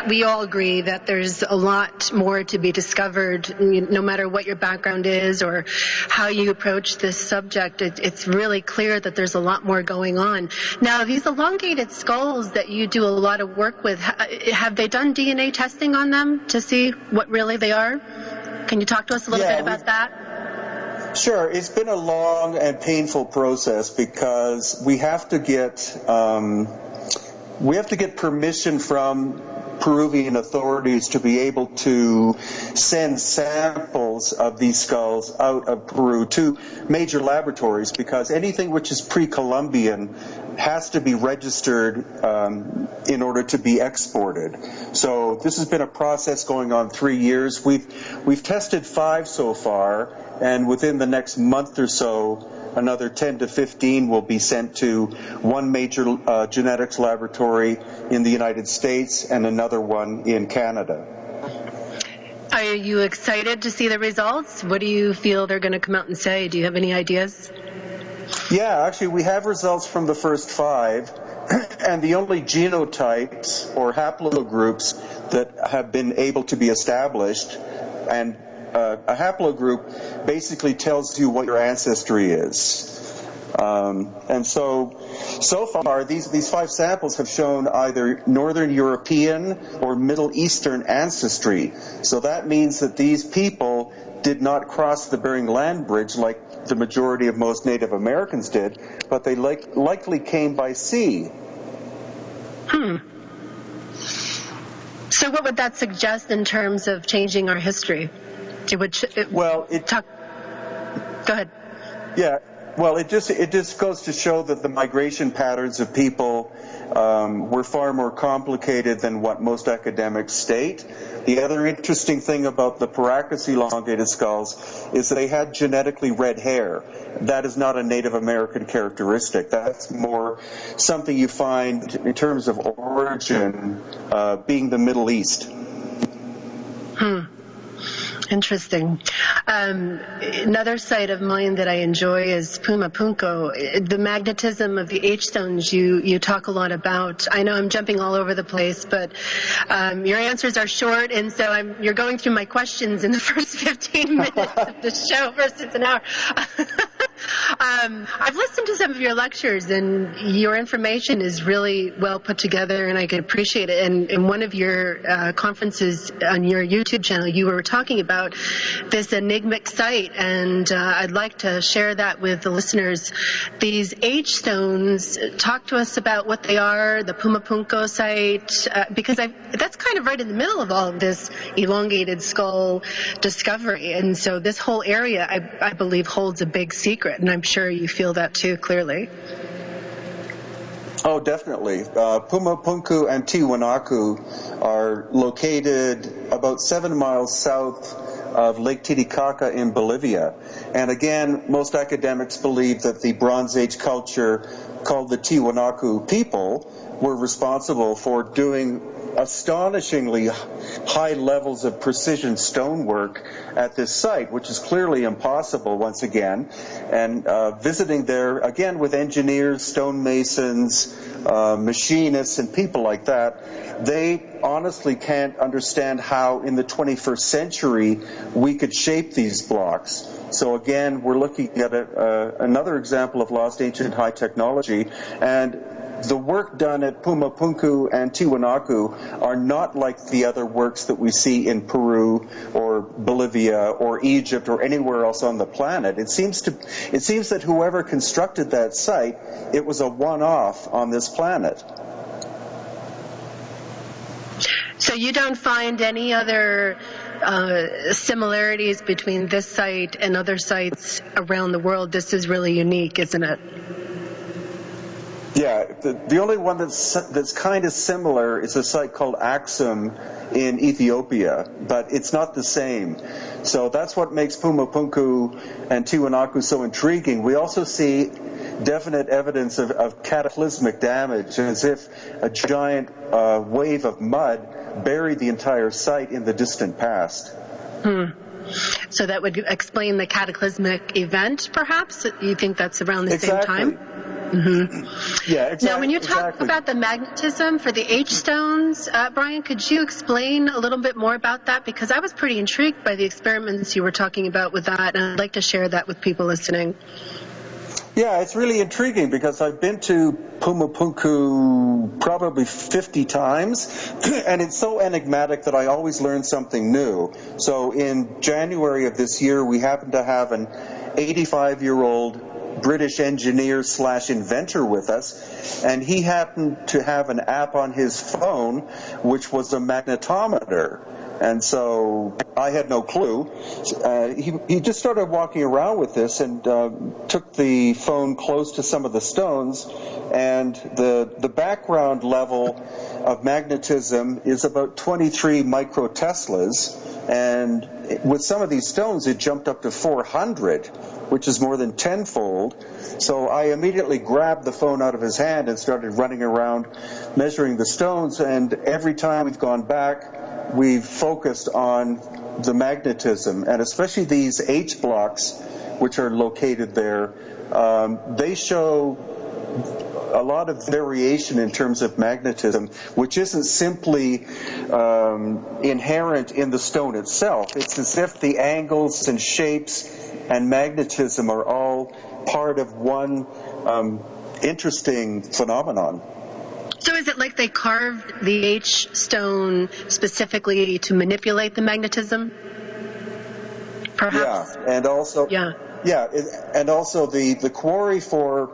We all agree that there's a lot more to be discovered, no matter what your background is or how you approach this subject. It's really clear that there's a lot more going on. Now, these elongated skulls that you do a lot of work with, have they done DNA testing on them to see what really they are? Can you talk to us a little bit about that? Sure. It's been a long and painful process because we have to get permission from Peruvian authorities to be able to send samples of these skulls out of Peru to major laboratories, because anything which is pre-Columbian has to be registered in order to be exported. So this has been a process going on 3 years. We've tested 5 so far, and within the next month or so, another 10 to 15 will be sent to one major genetics laboratory in the United States and another one in Canada. Are you excited to see the results? What do you feel they're going to come out and say? Do you have any ideas? Yeah, actually, we have results from the first 5, and the only genotypes or haplogroups that have been able to be established, and a haplogroup basically tells you what your ancestry is. And so far, these 5 samples have shown either Northern European or Middle Eastern ancestry. So that means that these people did not cross the Bering Land Bridge like the majority of most Native Americans did, but they likely came by sea. So what would that suggest in terms of changing our history? Go ahead. Yeah. Well, it just goes to show that the migration patterns of people were far more complicated than what most academics state. The other interesting thing about the Paracas elongated skulls is that they had genetically red hair. That is not a Native American characteristic. That's more something you find in terms of origin being the Middle East. Interesting. Another site of mine that I enjoy is Puma Punku. The magnetism of the H-stones you talk a lot about. I know I'm jumping all over the place, but your answers are short, and so you're going through my questions in the first 15 minutes of the show versus an hour. I've listened to some of your lectures, and your information is really well put together, and I can appreciate it. And in one of your conferences on your YouTube channel, you were talking about this enigmatic site, and I'd like to share that with the listeners. These H-stones, talk to us about what they are, the Puma Punku site, because that's kind of right in the middle of all of this elongated skull discovery. And so this whole area, I believe, holds a big secret, and I'm sure you feel that too clearly. Oh, definitely. Puma Punku and Tiwanaku are located about 7 miles south of Lake Titicaca in Bolivia. And again, most academics believe that the Bronze Age culture called the Tiwanaku people were responsible for doing astonishingly high levels of precision stonework at this site, which is clearly impossible once again. And visiting there, again, with engineers, stonemasons, machinists, and people like that, they honestly can't understand how in the 21st century we could shape these blocks. So again, we're looking at another example of lost ancient high technology, and the work done at Puma Punku and Tiwanaku are not like the other works that we see in Peru or Bolivia or Egypt or anywhere else on the planet. It seems that whoever constructed that site, it was a one-off on this planet. So you don't find any other similarities between this site and other sites around the world? This is really unique, isn't it? Yeah, the only one that's kind of similar is a site called Axum in Ethiopia, but it's not the same. So that's what makes Puma Punku and Tiwanaku so intriguing. We also see definite evidence of cataclysmic damage, as if a giant wave of mud buried the entire site in the distant past. So that would explain the cataclysmic event, perhaps? You think that's around the same time? Yeah, exactly. Now, when you talk about the magnetism for the H stones, Brien, could you explain a little bit more about that? Because I was pretty intrigued by the experiments you were talking about with that, and I'd like to share that with people listening. Yeah, it's really intriguing because I've been to Puma Punku probably 50 times, and it's so enigmatic that I always learn something new. So in January of this year, we happened to have an 85-year-old British engineer / inventor with us, and he happened to have an app on his phone which was a magnetometer. And so I had no clue. He just started walking around with this and took the phone close to some of the stones, and the background level of magnetism is about 23 microteslas, and with some of these stones it jumped up to 400, which is more than tenfold. So I immediately grabbed the phone out of his hand and started running around measuring the stones, and every time we've gone back, we've focused on the magnetism, and especially these H blocks, which are located there. They show a lot of variation in terms of magnetism, which isn't simply inherent in the stone itself. It's as if the angles and shapes and magnetism are all part of one interesting phenomenon. So is it like they carved the H stone specifically to manipulate the magnetism? Perhaps? Yeah, and also and also the quarry for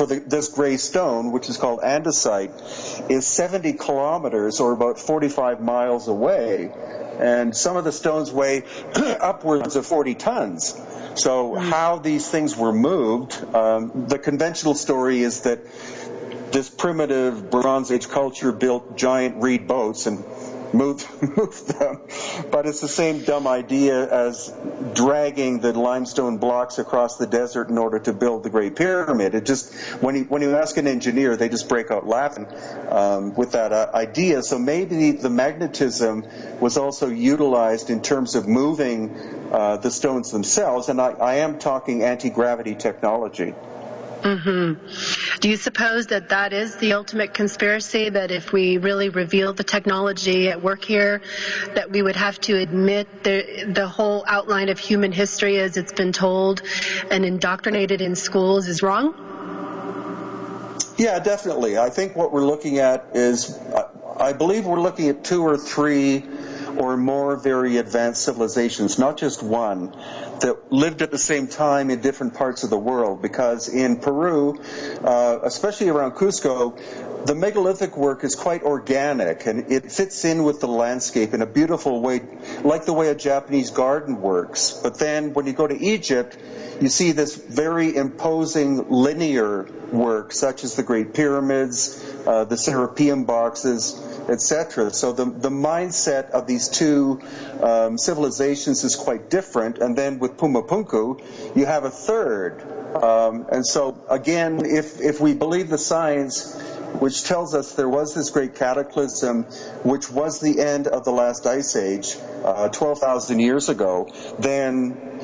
this gray stone, which is called andesite, is 70 kilometers, or about 45 miles away, and some of the stones weigh upwards of 40 tons. So how these things were moved, the conventional story is that this primitive Bronze Age culture built giant reed boats and moved them, but it's the same dumb idea as dragging the limestone blocks across the desert in order to build the Great Pyramid. It just, when you ask an engineer, they just break out laughing with that idea. So maybe the magnetism was also utilized in terms of moving the stones themselves, and I am talking anti-gravity technology. Do you suppose that is the ultimate conspiracy, that if we really reveal the technology at work here, that we would have to admit the whole outline of human history as it's been told and indoctrinated in schools is wrong? Yeah, definitely. I think what we're looking at is, I believe we're looking at 2 or 3 or more very advanced civilizations, not just one, that lived at the same time in different parts of the world. Because in Peru, especially around Cusco, the megalithic work is quite organic, and it fits in with the landscape in a beautiful way, like the way a Japanese garden works. But then when you go to Egypt, you see this very imposing linear work, such as the Great Pyramids, the Serapeum boxes, etc. So the mindset of these two civilizations is quite different. And then with Puma Punku, you have a third. And so, again, if we believe the science, which tells us there was this great cataclysm, which was the end of the last ice age, 12,000 years ago, then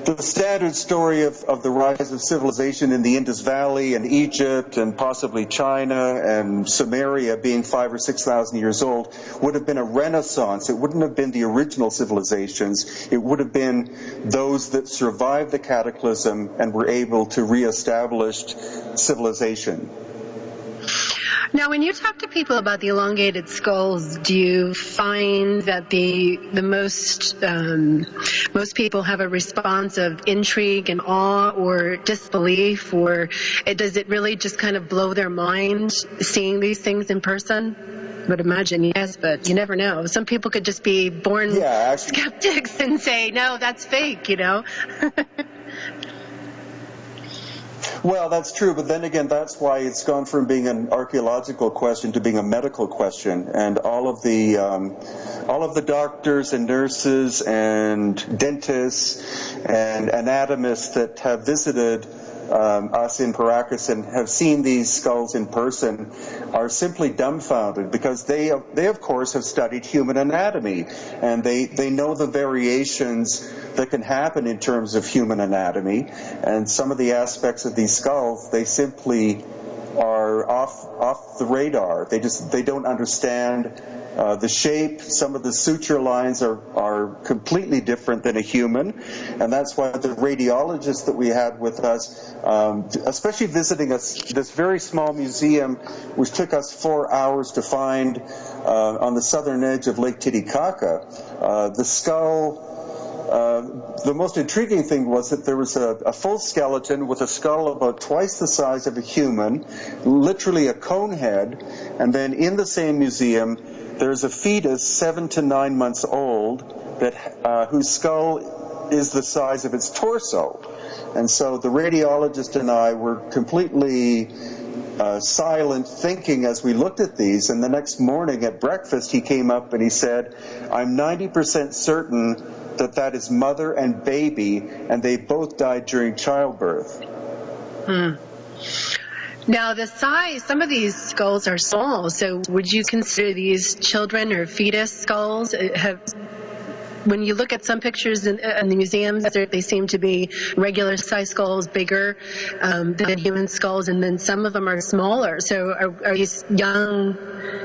the standard story of the rise of civilization in the Indus Valley and Egypt and possibly China and Samaria being 5,000 or 6,000 years old would have been a renaissance. It wouldn't have been the original civilizations. It would have been those that survived the cataclysm and were able to reestablish civilization. Now, when you talk to people about the elongated skulls, do you find that the most people have a response of intrigue and awe or disbelief, or does it really just kind of blow their mind seeing these things in person? I would imagine yes, but you never know. Some people could just be born skeptics and say, no, that's fake, you know. Well, that's true, but then again, that's why it's gone from being an archaeological question to being a medical question, and all of the doctors and nurses and dentists and anatomists that have visited us in Paracas and have seen these skulls in person are simply dumbfounded, because they of course have studied human anatomy, and they know the variations that can happen in terms of human anatomy, and some of the aspects of these skulls, they simply are off the radar. They don't understand the shape. Some of the suture lines are completely different than a human, and that's why the radiologist that we had with us, especially visiting us, this very small museum, which took us 4 hours to find on the southern edge of Lake Titicaca, the skull. The most intriguing thing was that there was a full skeleton with a skull about twice the size of a human, literally a cone head, and then in the same museum there's a fetus 7 to 9 months old that whose skull is the size of its torso. And so the radiologist and I were completely silent, thinking as we looked at these, and the next morning at breakfast he came up and he said, "I'm 90% certain that is mother and baby, and they both died during childbirth." Now, the size, some of these skulls are small, so would you consider these children or fetus skulls? When you look at some pictures in the museums, they seem to be regular size skulls, bigger than human skulls, and then some of them are smaller. So are these young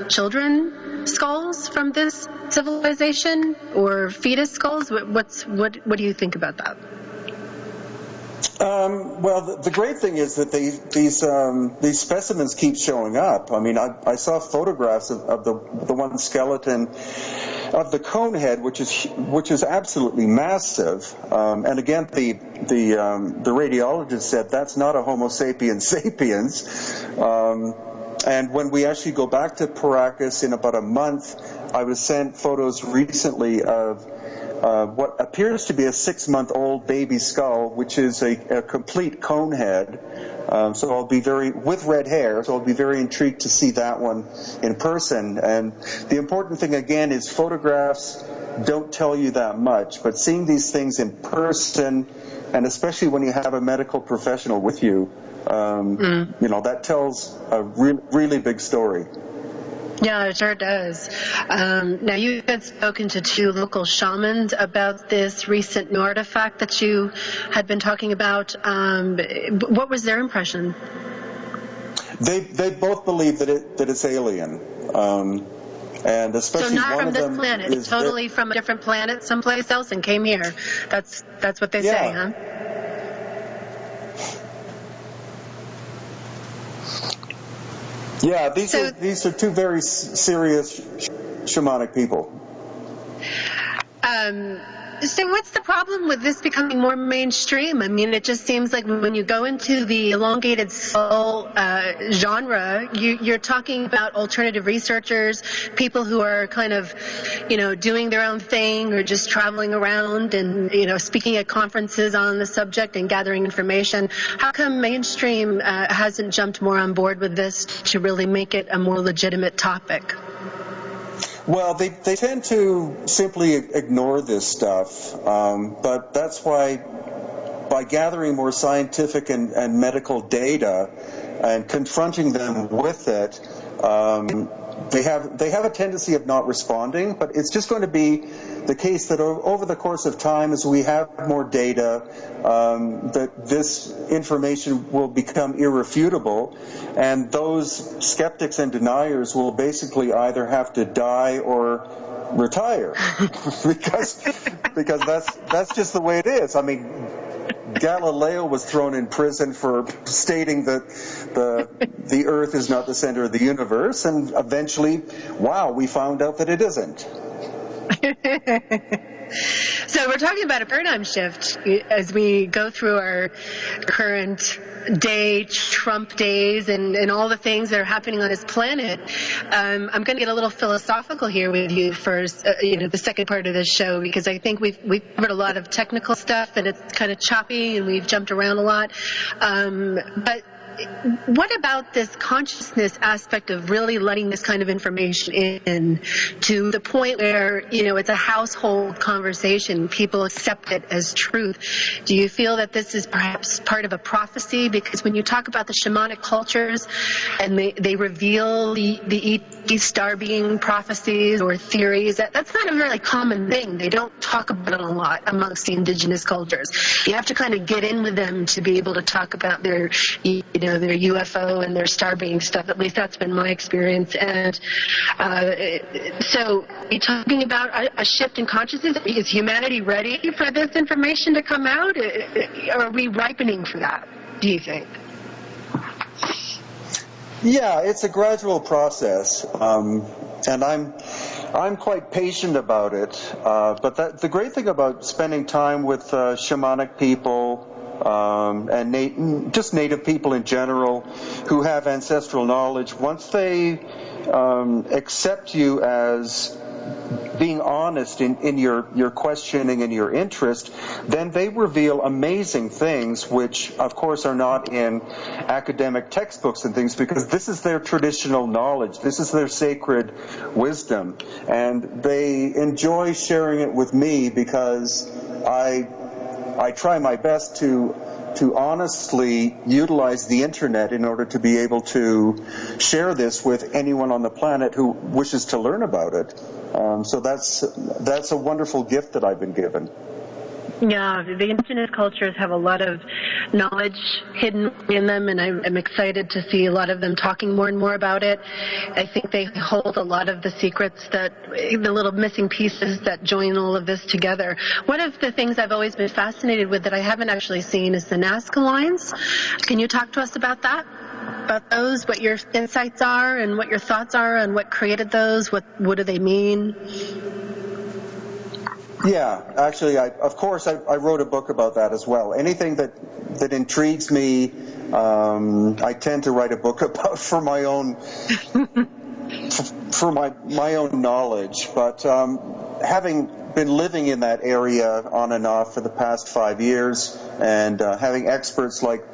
children skulls from this civilization, or fetus skulls? What do you think about that? Well, the great thing is that these specimens keep showing up. I mean, I saw photographs of the one skeleton of the cone head, which is absolutely massive. And again, the radiologist said that's not a Homo sapiens sapiens. And when we actually go back to Paracas in about a month, I was sent photos recently of what appears to be a 6-month-old baby skull, which is a complete cone head. So I'll be with red hair, so I'll be very intrigued to see that one in person. And the important thing again is photographs don't tell you that much, but seeing these things in person, and especially when you have a medical professional with you, that tells a really big story. Yeah, it sure does. Now, you had spoken to 2 local shamans about this recent new artifact that you had been talking about. What was their impression? They both believe that it's alien, and especially so not one from of this them planet, is totally from a different planet, someplace else, and came here. That's what they say, huh? Yeah, these are 2 very serious shamanic people. So what's the problem with this becoming more mainstream? I mean, it just seems like when you go into the elongated skull genre, you're talking about alternative researchers, people who are kind of, doing their own thing or just traveling around and, speaking at conferences on the subject and gathering information. How come mainstream hasn't jumped more on board with this to really make it a more legitimate topic? Well, they tend to simply ignore this stuff, but that's why by gathering more scientific and medical data and confronting them with it, they have a tendency of not responding, but it's just going to be the case that over the course of time, as we have more data, that this information will become irrefutable, and those skeptics and deniers will basically either have to die or retire, because that's just the way it is. I mean, Galileo was thrown in prison for stating that the Earth is not the center of the universe, and eventually, we found out that it isn't. So we're talking about a paradigm shift as we go through our current day, Trump days, and all the things that are happening on this planet. I'm going to get a little philosophical here with you first, the second part of this show, because I think we've covered a lot of technical stuff and it's kind of choppy and we've jumped around a lot. But what about this consciousness aspect of really letting this kind of information in to the point where, it's a household conversation, people accept it as truth? Do you feel that this is perhaps part of a prophecy? Because when you talk about the shamanic cultures and they reveal the ET star being prophecies or theories, that's not a really common thing. They don't talk about it a lot amongst the indigenous cultures. You have to kind of get in with them to be able to talk about their UFO and their star being stuff. At least that's been my experience. And so you're talking about a shift in consciousness. Is humanity ready for this information to come out? Are we ripening for that, do you think? Yeah, it's a gradual process, and I'm quite patient about it. But the great thing about spending time with shamanic people and just native people in general who have ancestral knowledge, once they accept you as being honest in your questioning and your interest, then they reveal amazing things which, of course, are not in academic textbooks and things, because this is their traditional knowledge. This is their sacred wisdom. And they enjoy sharing it with me because I try my best to honestly utilize the internet in order to be able to share this with anyone on the planet who wishes to learn about it. So that's a wonderful gift that I've been given. Yeah, the indigenous cultures have a lot of knowledge hidden in them, and I'm excited to see a lot of them talking more and more about it. I think they hold a lot of the secrets, the little missing pieces that join all of this together. One of the things I've always been fascinated with that I haven't actually seen is the Nazca lines. Can you talk to us about that? About those, what your insights are and what your thoughts are and what created those, what do they mean? Yeah, actually, I wrote a book about that as well. Anything that intrigues me, I tend to write a book about for my own my own knowledge. But having been living in that area on and off for the past 5 years, and having experts like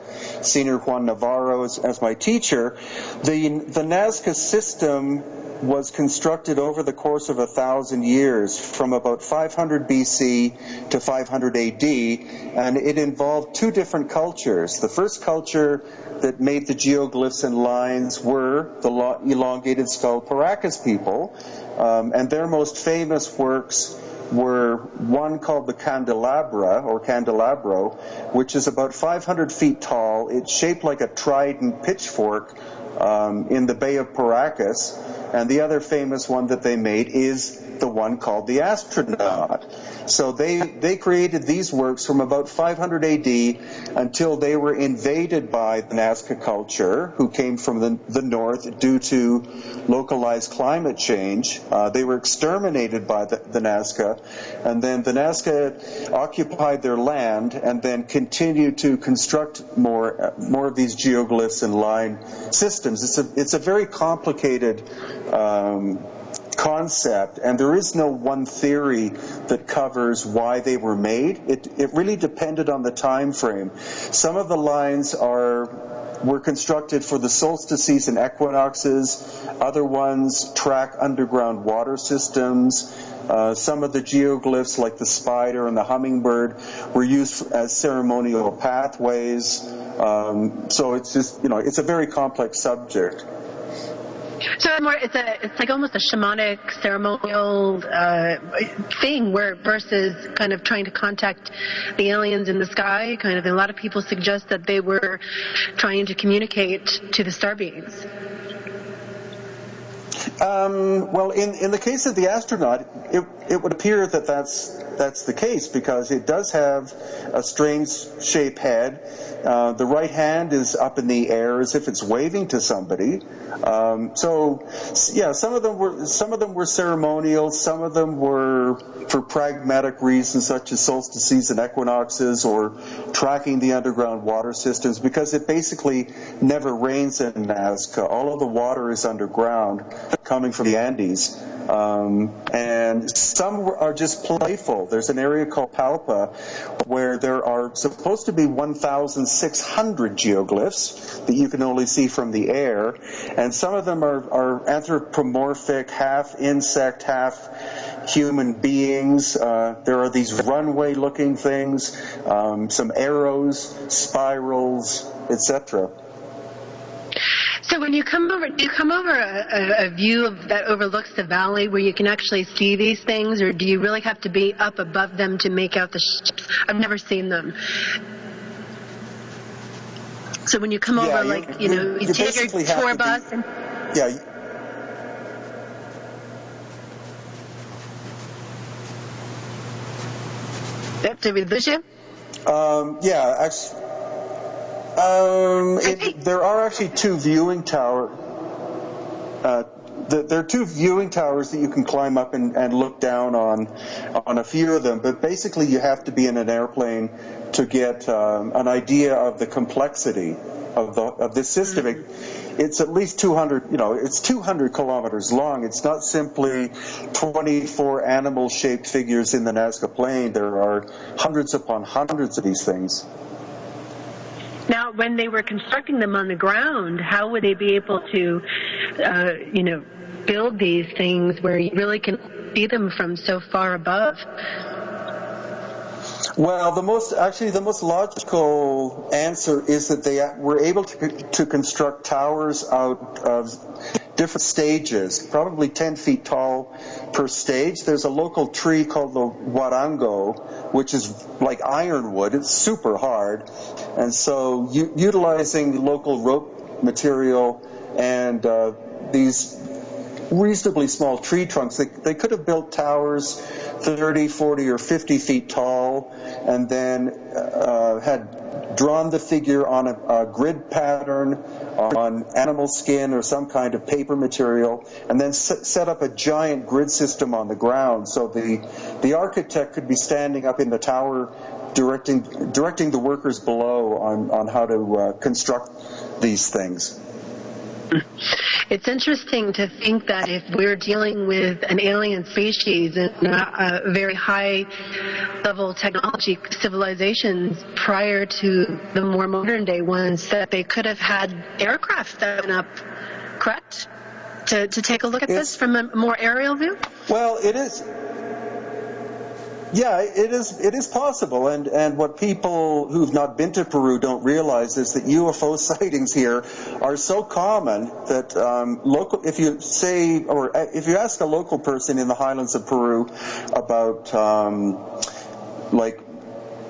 Senior Juan Navarro as my teacher, the Nazca system was constructed over the course of 1,000 years, from about 500 BC to 500 AD, and it involved two different cultures. The first culture that made the geoglyphs and lines were the elongated skull Paracas people, and their most famous works were one called the Candelabra, or Candelabro, which is about 500 feet tall. It's shaped like a trident pitchfork in the Bay of Paracas, and the other famous one that they made is the one called the Astronaut. So they created these works from about 500 AD until they were invaded by the Nazca culture, who came from the north due to localized climate change. They were exterminated by the Nazca, and then the Nazca occupied their land and then continued to construct more of these geoglyphs and line systems. It's a very complicated concept, and there is no one theory that covers why they were made. It really depended on the time frame. Some of the lines were constructed for the solstices and equinoxes. Other ones track underground water systems. Some of the geoglyphs, like the spider and the hummingbird, were used as ceremonial pathways. So it's just, it's a very complex subject. So it's like almost a shamanic ceremonial thing, versus kind of trying to contact the aliens in the sky. Kind of, a lot of people suggest that they were trying to communicate to the star beings. Well, in the case of the Astronaut, it would appear that that's the case, because it does have a strange shaped head. The right hand is up in the air as if it's waving to somebody. So yeah, some of them were ceremonial. Some of them were for pragmatic reasons, such as solstices and equinoxes, or tracking the underground water systems, because it basically never rains in Nazca. All of the water is underground. coming from the Andes. And some are just playful. There's an area called Palpa where there are supposed to be 1,600 geoglyphs that you can only see from the air, and some of them are anthropomorphic, half insect, half human beings. There are these runway-looking things, some arrows, spirals, etc. So when you come over, do you come over a view that overlooks the valley where you can actually see these things, or do you really have to be up above them to make out the ships? I've never seen them. So when you come over, you take your tour bus. Yeah. To revisit you? Yeah, actually. There are actually two viewing towers. There are two viewing towers that you can climb up and look down on a few of them. But basically, you have to be in an airplane to get an idea of the complexity of this system. Mm-hmm. It's at least 200. It's 200 kilometers long. It's not simply 24 animal-shaped figures in the Nazca Plain. There are hundreds upon hundreds of these things. Now, when they were constructing them on the ground, how would they be able to, build these things where you really can see them from so far above? Well, the most logical answer is that they were able to construct towers out of different stages, probably 10 feet tall per stage. There's a local tree called the warango, which is like ironwood. It's super hard. And so utilizing local rope material and these reasonably small tree trunks, they could have built towers 30, 40, or 50 feet tall, and then had drawn the figure on a grid pattern on animal skin or some kind of paper material, and then set up a giant grid system on the ground. So the architect could be standing up in the tower directing the workers below on how to construct these things. It's interesting to think that if we're dealing with an alien species and a very high-level technology civilizations prior to the more modern-day ones, that they could have had aircraft that went up, correct? To take a look at this from a more aerial view? Well, it is. Yeah, it is possible, and what people who've not been to Peru don't realize is that UFO sightings here are so common that if you ask a local person in the highlands of Peru about like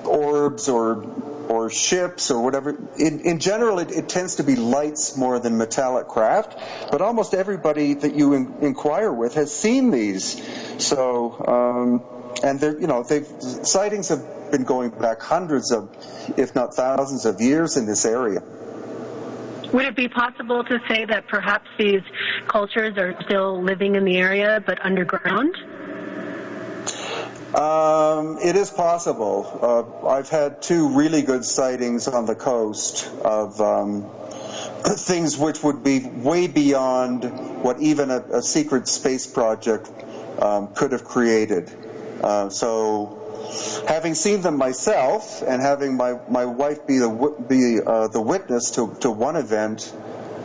orbs or ships or whatever, in general it tends to be lights more than metallic craft, but almost everybody that you inquire with has seen these. So and sightings have been going back hundreds of, if not thousands of years in this area. Would it be possible to say that perhaps these cultures are still living in the area but underground? It is possible. I've had two really good sightings on the coast of things which would be way beyond what even a secret space project could have created. So, having seen them myself and having my wife be the witness to one event,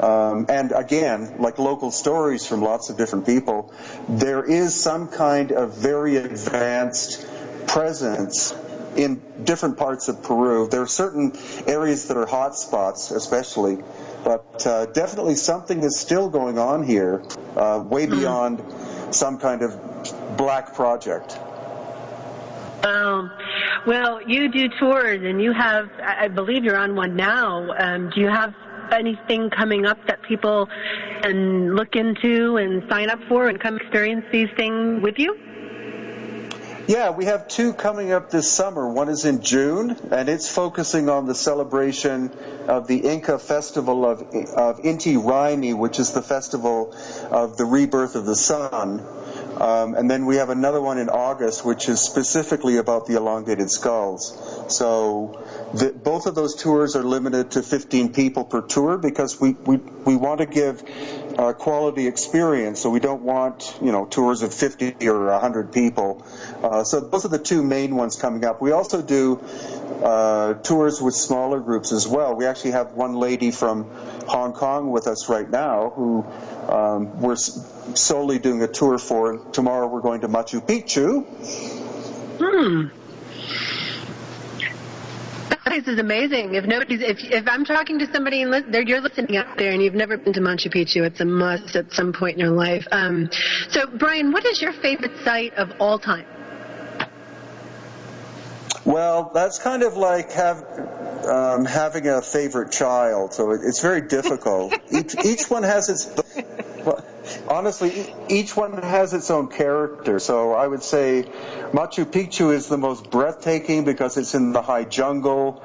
and again, like local stories from lots of different people, there is some kind of very advanced presence in different parts of Peru. There are certain areas that are hot spots, especially, but definitely something is still going on here, way beyond some kind of black project. Well, you do tours, and you have, I believe you're on one now. Do you have anything coming up that people can look into and sign up for and come experience these things with you? Yeah, we have two coming up this summer. One is in June, and it's focusing on the celebration of the Inca festival of Inti Raymi, which is the festival of the rebirth of the sun. And then we have another one in August, which is specifically about the elongated skulls. So both of those tours are limited to 15 people per tour because we want to give quality experience. So we don't want, tours of 50 or 100 people. So those are the two main ones coming up. We also do tours with smaller groups as well. We actually have one lady from Hong Kong with us right now who we're solely doing a tour for. Tomorrow we're going to Machu Picchu. That place is amazing. If I'm talking to somebody and you're listening out there and you've never been to Machu Picchu, it's a must at some point in your life. So, Brien, what is your favorite site of all time? Well, that's kind of like having a favorite child, so it's very difficult. Each one has its... Well, honestly, each one has its own character. So I would say Machu Picchu is the most breathtaking because it's in the high jungle.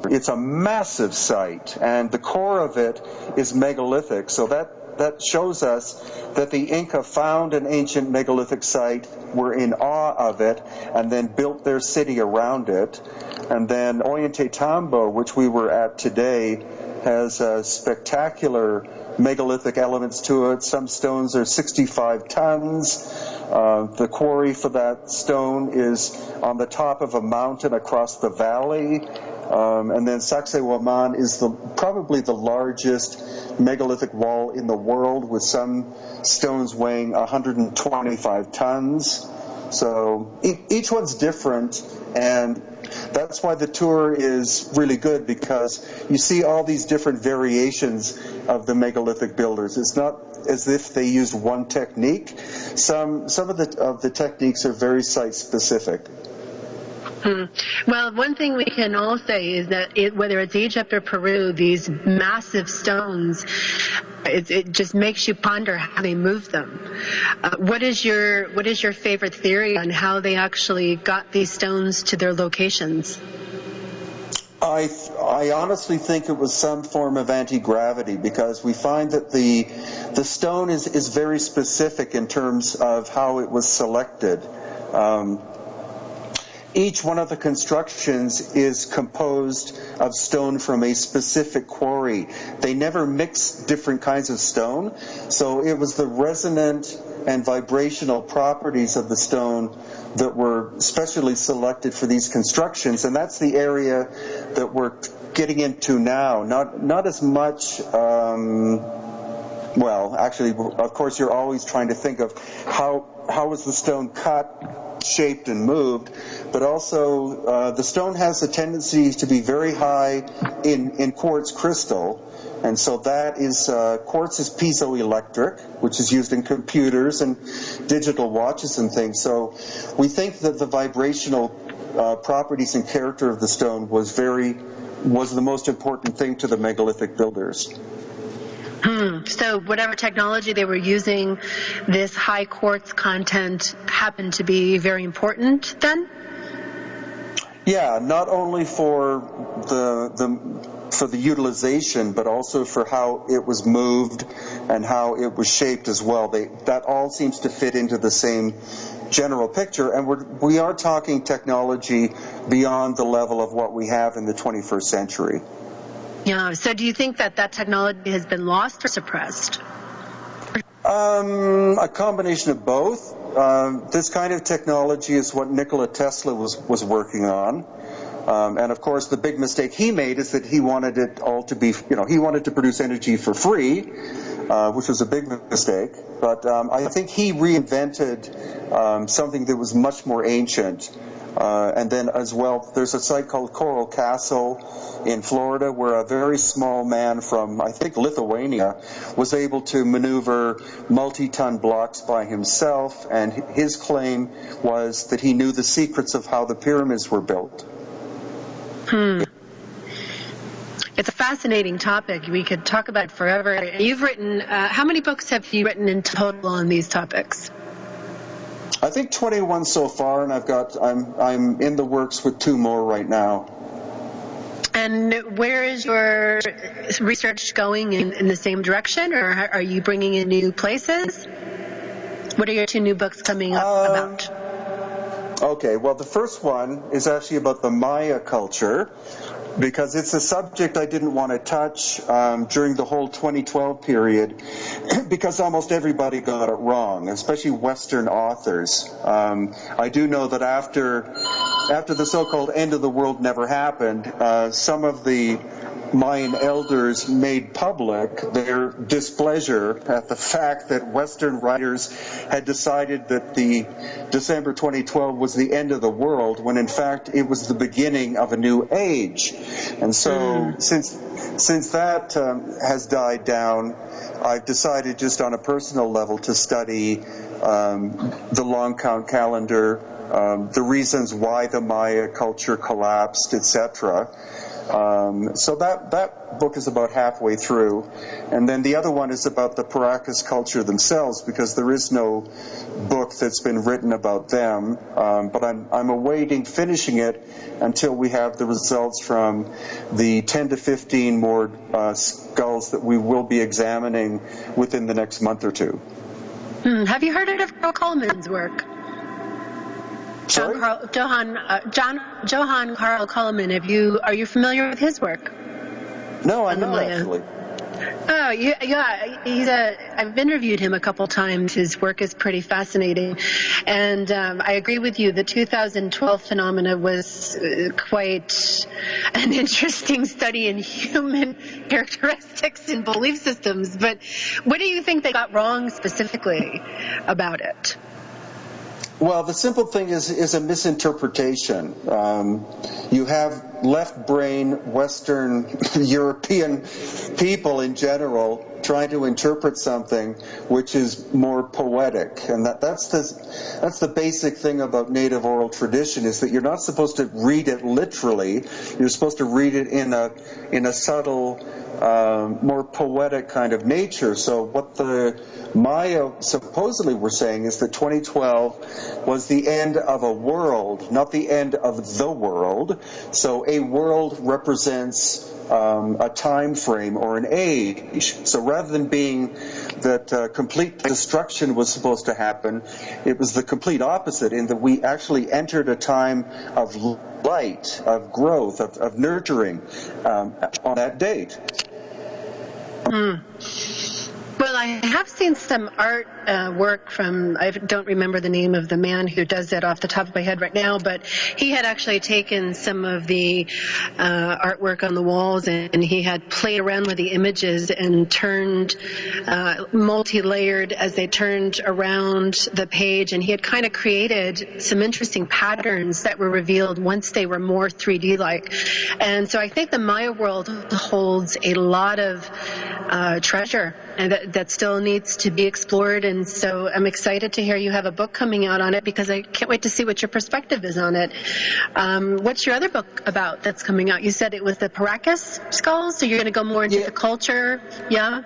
It's a massive site, and the core of it is megalithic. So that shows us that the Inca found an ancient megalithic site, were in awe of it, and then built their city around it. And then Ollantaytambo, which we were at today, has spectacular megalithic elements to it. Some stones are 65 tons. The quarry for that stone is on the top of a mountain across the valley. And then Sacsayhuaman is probably the largest megalithic wall in the world, with some stones weighing 125 tons. So each one's different, and that's why the tour is really good, because you see all these different variations of the megalithic builders. It's not as if they used one technique. Some of the techniques are very site specific. Well, one thing we can all say is that whether it's Egypt or Peru, these massive stones, it just makes you ponder how they moved them. What is your favorite theory on how they actually got these stones to their locations? I honestly think it was some form of anti-gravity, because we find that the stone is very specific in terms of how it was selected. Each one of the constructions is composed of stone from a specific quarry. They never mix different kinds of stone, so it was the resonant and vibrational properties of the stone that were specially selected for these constructions, and that's the area that we're getting into now. Not as much... well, actually, of course, you're always trying to think of how was the stone cut, shaped, and moved, but also the stone has a tendency to be very high in quartz crystal, and so that is quartz is piezoelectric, which is used in computers and digital watches and things. So we think that the vibrational properties and character of the stone was the most important thing to the megalithic builders. So whatever technology they were using, this high quartz content happened to be very important then? Yeah, not only for the utilization, but also for how it was moved and how it was shaped as well. That all seems to fit into the same general picture, and we are talking technology beyond the level of what we have in the 21st century. Yeah. So do you think that technology has been lost or suppressed? A combination of both. This kind of technology is what Nikola Tesla was working on. And of course, the big mistake he made is that he wanted it all to be, he wanted to produce energy for free, which was a big mistake. But I think he reinvented something that was much more ancient. And then as well, there's a site called Coral Castle in Florida where a very small man from, I think, Lithuania was able to maneuver multi-ton blocks by himself, and his claim was that he knew the secrets of how the pyramids were built. It's a fascinating topic. We could talk about it forever. You've written, how many books have you written in total on these topics? I think 21 so far, and I'm in the works with 2 more right now. And where is your research going, in the same direction, or are you bringing in new places? What are your 2 new books coming up about? Okay, well, the first one is actually about the Maya culture, because it's a subject I didn't want to touch during the whole 2012 period, because almost everybody got it wrong, especially Western authors. I do know that after the so-called end of the world never happened, some of the Mayan elders made public their displeasure at the fact that Western writers had decided that the December 2012 was the end of the world, when in fact it was the beginning of a new age. And so since that has died down, I've decided just on a personal level to study the long count calendar, the reasons why the Maya culture collapsed, etc. So that book is about halfway through. And then the other one is about the Paracas culture themselves, because there is no book that's been written about them. But I'm awaiting finishing it until we have the results from the 10 to 15 more skulls that we will be examining within the next month or two. Have you heard of Carl Coleman's work? Johann Carl Coleman. Are you familiar with his work? No, I'm not actually. Oh, yeah. I've interviewed him a couple times. His work is pretty fascinating, and I agree with you. The 2012 phenomena was quite an interesting study in human characteristics and belief systems. But what do you think they got wrong specifically about it? Well, the simple thing is a misinterpretation. You have left brain Western European people in general trying to interpret something which is more poetic, and that's the basic thing about native oral tradition, is that you're not supposed to read it literally. You're supposed to read it in a subtle, more poetic kind of nature. So what the Maya supposedly were saying is that 2012 was the end of a world, not the end of the world. So a world represents a time frame or an age. So rather than being that complete destruction was supposed to happen, it was the complete opposite, in that we actually entered a time of light, of growth, of nurturing on that date. Well, I have seen some art work from, I don't remember the name of the man who does that off the top of my head right now, but he had actually taken some of the artwork on the walls, and he had played around with the images and turned, multi-layered as they turned around the page, and he had kind of created some interesting patterns that were revealed once they were more 3D-like. And so I think the Maya world holds a lot of treasure, and that still needs to be explored. And so I'm excited to hear you have a book coming out on it, because I can't wait to see what your perspective is on it. What's your other book about that's coming out? You said it was the Paracas skulls, so you're going to go more into the culture, yeah?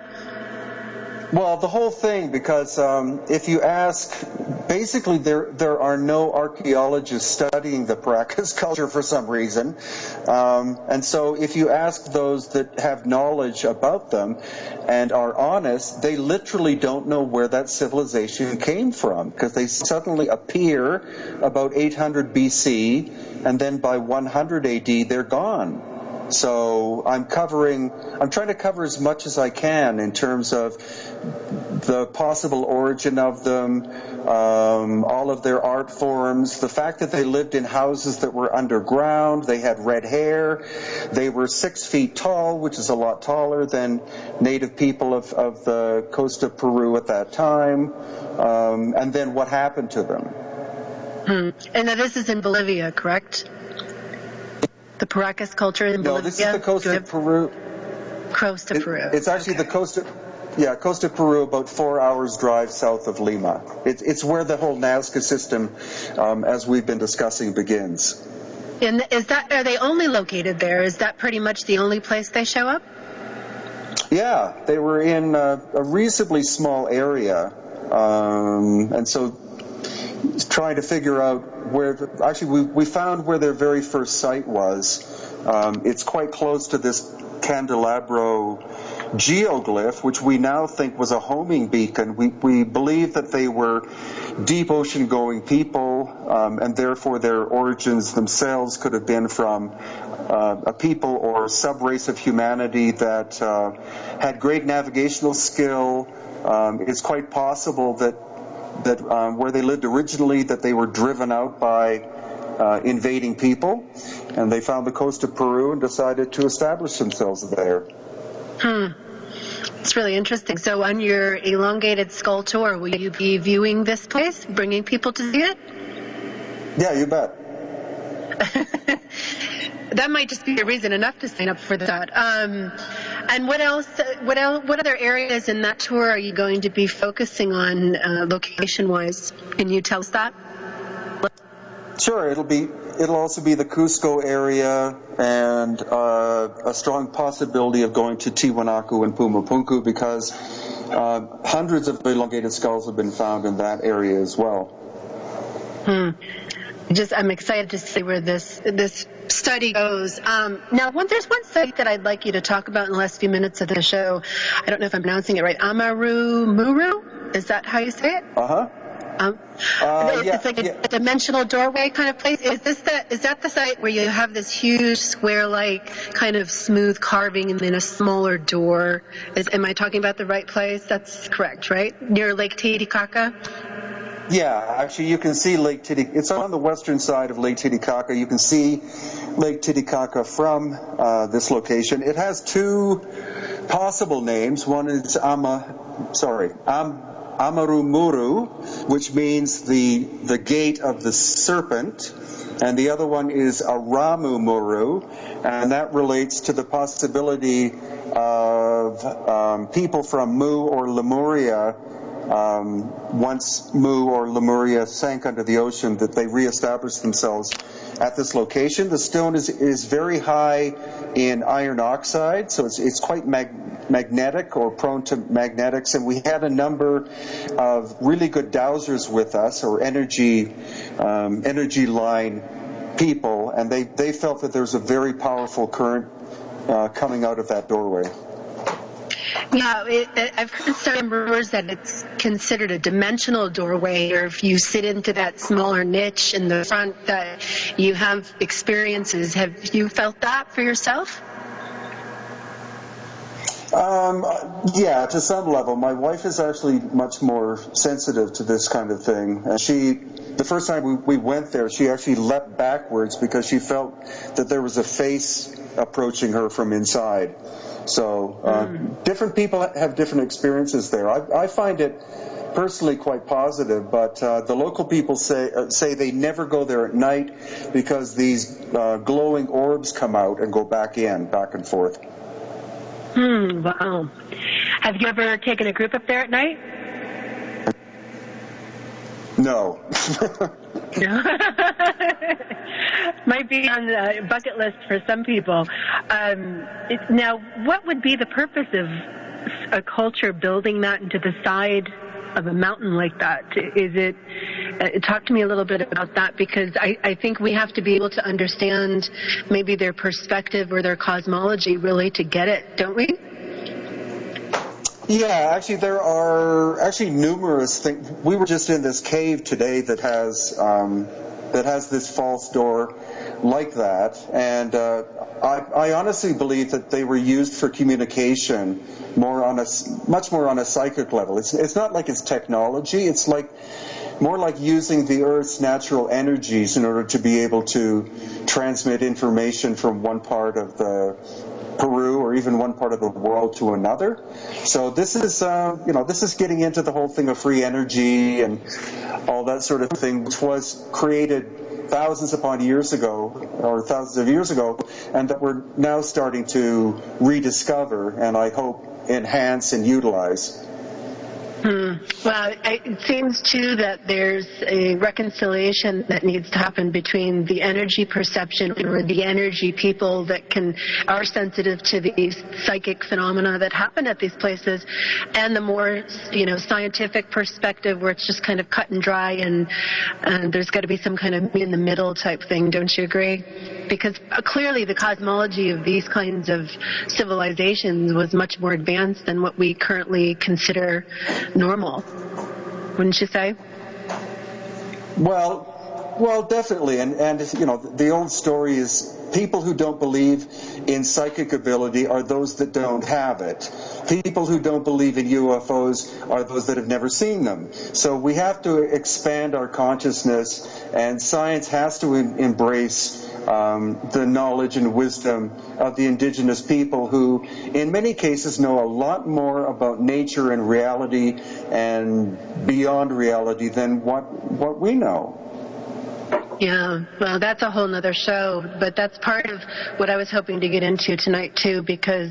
Well, the whole thing, because if you ask, basically there are no archaeologists studying the Paracas culture for some reason. And so if you ask those that have knowledge about them and are honest, they literally don't know where that civilization came from, because they suddenly appear about 800 BC, and then by 100 AD they're gone. So I'm trying to cover as much as I can in terms of the possible origin of them, all of their art forms, the fact that they lived in houses that were underground, they had red hair, they were 6 feet tall, which is a lot taller than native people of the coast of Peru at that time, and then what happened to them. And now this is in Bolivia, correct? The Paracas culture in Bolivia? No, this is the coast of Peru. Coast of Peru. It's actually the coast of Peru, about 4 hours drive south of Lima. It's where the whole Nazca system, as we've been discussing, begins. And are they only located there? Is that pretty much the only place they show up? Yeah, they were in a reasonably small area, and so trying to figure out we found where their very first site was. It's quite close to this candelabro geoglyph, which we now think was a homing beacon. We believe that they were deep ocean-going people, and therefore their origins themselves could have been from a people or sub-race of humanity that had great navigational skill. It's quite possible that where they lived originally, that they were driven out by invading people, and they found the coast of Peru and decided to establish themselves there. It's really interesting. So on your Elongated Skull tour, will you be viewing this place, bringing people to see it? Yeah, you bet. That might just be a reason enough to sign up for that. And what else? What other areas in that tour are you going to be focusing on, location-wise? Can you tell us that? Sure. It'll also be the Cusco area, and a strong possibility of going to Tiwanaku and Puma Punku, because hundreds of elongated skulls have been found in that area as well. I'm excited to see where this study goes. Now, there's one site that I'd like you to talk about in the last few minutes of the show. I don't know if I'm pronouncing it right. Amurumuru? Is that how you say it? It's like a dimensional doorway kind of place. Is that the site where you have this huge square-like kind of smooth carving and then a smaller door? Am I talking about the right place? That's correct, right? Near Lake Titicaca? Yeah, actually you can see Lake Titicaca. It's on the western side of Lake Titicaca. You can see Lake Titicaca from this location. It has two possible names. One is Amurumuru, which means the gate of the serpent, and the other one is Aramumuru, and that relates to the possibility of people from Mu or Lemuria. Once Mu or Lemuria sank under the ocean, that they reestablished themselves at this location. The stone is very high in iron oxide, so it's quite magnetic or prone to magnetics, and we had a number of really good dowsers with us, or energy line people, and they felt that there's a very powerful current coming out of that doorway. Yeah, I've heard some rumors that it's considered a dimensional doorway, or if you sit into that smaller niche in the front, that you have experiences. Have you felt that for yourself? Yeah, to some level. My wife is actually much more sensitive to this kind of thing. And the first time we went there, she actually leapt backwards because she felt that there was a face approaching her from inside. So different people have different experiences there. I find it personally quite positive, but the local people say they never go there at night because these glowing orbs come out and go back and forth. Wow. Have you ever taken a group up there at night? No. Might be on the bucket list for some people. Now, what would be the purpose of a culture building that into the side of a mountain like that? Is it? Talk to me a little bit about that, because I think we have to be able to understand maybe their perspective or their cosmology really to get it, don't we? Yeah, actually, there are numerous things. We were just in this cave today that has this false door like that, and I honestly believe that they were used for communication, much more on a psychic level. It's not like it's technology. It's more like using the Earth's natural energies in order to be able to transmit information from one part of the Peru or even one part of the world to another. So this is getting into the whole thing of free energy and all that sort of thing, which was created thousands of years ago, and that we're now starting to rediscover and I hope enhance and utilize. Well, it seems, too, that there's a reconciliation that needs to happen between the energy perception or the energy people that are sensitive to these psychic phenomena that happen at these places, and the more, scientific perspective where it's just kind of cut and dry, and there's got to be some kind of in-the-middle type thing. Don't you agree? Because clearly the cosmology of these kinds of civilizations was much more advanced than what we currently consider normal, wouldn't you say? Well, definitely, and you know, the old story is people who don't believe in psychic ability are those that don't have it. People who don't believe in UFOs are those that have never seen them. So we have to expand our consciousness, and science has to embrace the knowledge and wisdom of the indigenous people who, in many cases, know a lot more about nature and reality and beyond reality than what we know. Yeah, well, that's a whole nother show, but that's part of what I was hoping to get into tonight, too, because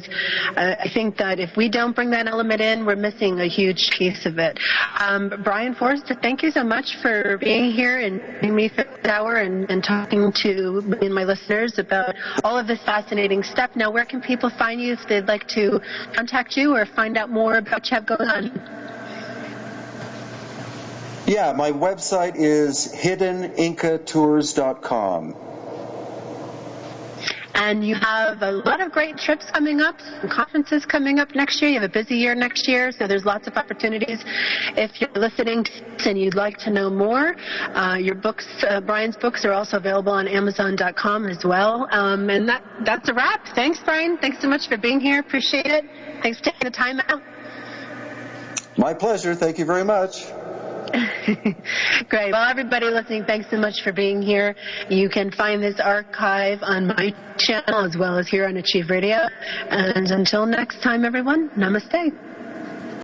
I think that if we don't bring that element in, we're missing a huge piece of it. Brien Foerster, thank you so much for being here and giving me this hour and talking to me and my listeners about all of this fascinating stuff. Now, where can people find you if they'd like to contact you or find out more about what you have going on? Yeah, my website is hiddenincatours.com. And you have a lot of great trips coming up, some conferences coming up next year. You have a busy year next year, so there's lots of opportunities. If you're listening to this and you'd like to know more, your books, Brien's books, are also available on Amazon.com as well. And that's a wrap. Thanks, Brien. Thanks so much for being here. Appreciate it. Thanks for taking the time out. My pleasure. Thank you very much. Great. Well, everybody listening, thanks so much for being here. You can find this archive on my channel as well as here on Achieve Radio. And until next time, everyone, namaste.